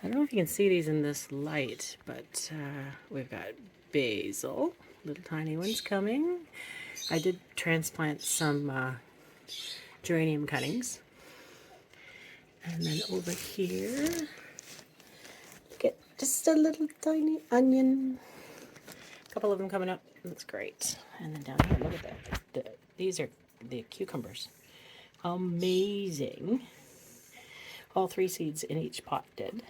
I don't know if you can see these in this light, but we've got basil, little tiny ones coming. I did transplant some geranium cuttings. And then over here, get just a little tiny onion. A couple of them coming up. Looks great. And then down here, look at that. These are the cucumbers. Amazing. All 3 seeds in each pot did.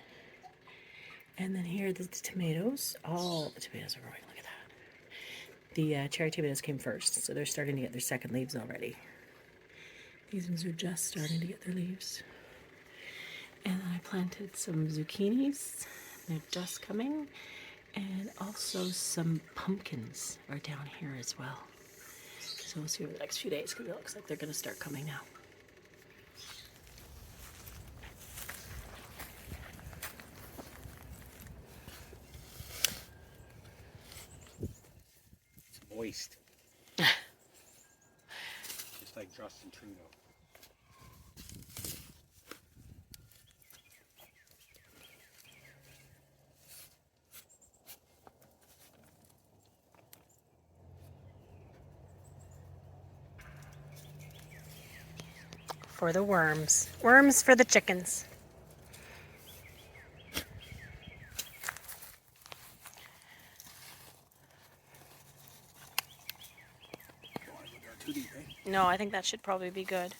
And then here are the tomatoes. All the tomatoes are growing. Look at that. The cherry tomatoes came first, so they're starting to get their second leaves already. These ones are just starting to get their leaves. And then I planted some zucchinis. They're just coming. And also some pumpkins are down here as well. So we'll see over the next few days because it looks like they're going to start coming now. It's moist. Just like Justin Trudeau. For the worms. Worms for the chickens. Too deep, eh? No, I think that should probably be good.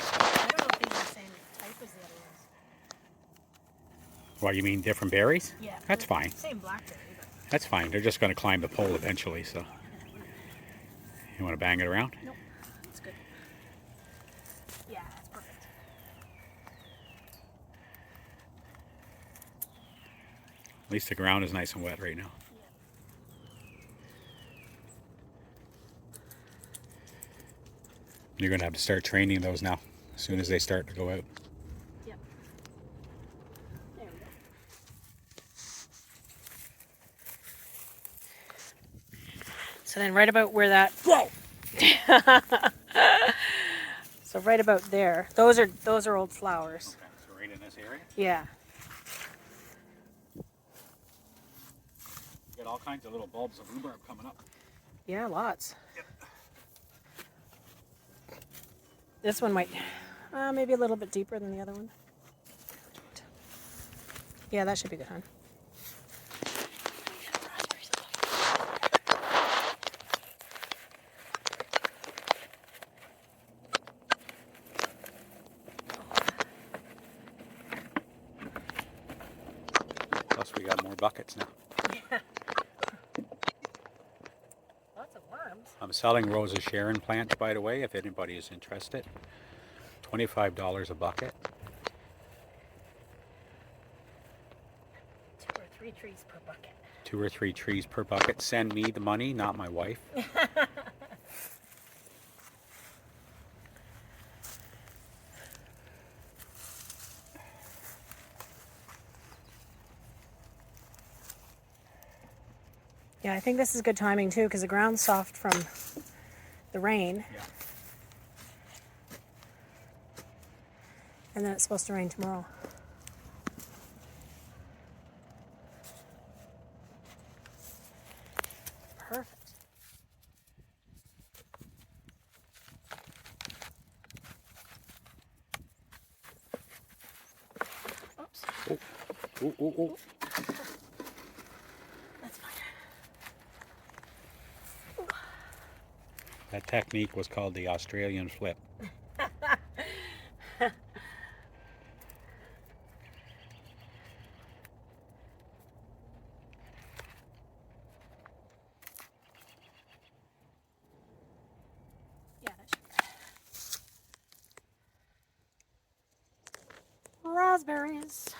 I don't know if these are the same type as the other ones. What, you mean different berries? Yeah. That's fine. Same blackberry, but... That's fine. They're just going to climb the pole eventually, so. You want to bang it around? Nope. That's good. Yeah, that's perfect. At least the ground is nice and wet right now. You're going to have to start training those now, as soon as they start to go out. Yep. There we go. So then right about where that... Whoa! So right about there. Those are old flowers. Okay, so right in this area? Yeah. You got all kinds of little bulbs of rhubarb coming up. Yeah, lots. Yep. This one might, maybe a little bit deeper than the other one. Yeah, that should be good, hon. Plus we got more buckets now. Yeah. Lots of worms. I'm selling Rosa Sharon plants, by the way, if anybody is interested. $25 a bucket. 2 or 3 trees per bucket. 2 or 3 trees per bucket. Send me the money, not my wife. Yeah, I think this is good timing too because the ground's soft from the rain. Yeah. And then it's supposed to rain tomorrow. Perfect. Oops. Oh, oh, oh, oh. That's fine. That technique was called the Australian flip. Yeah, that should be good. Raspberries.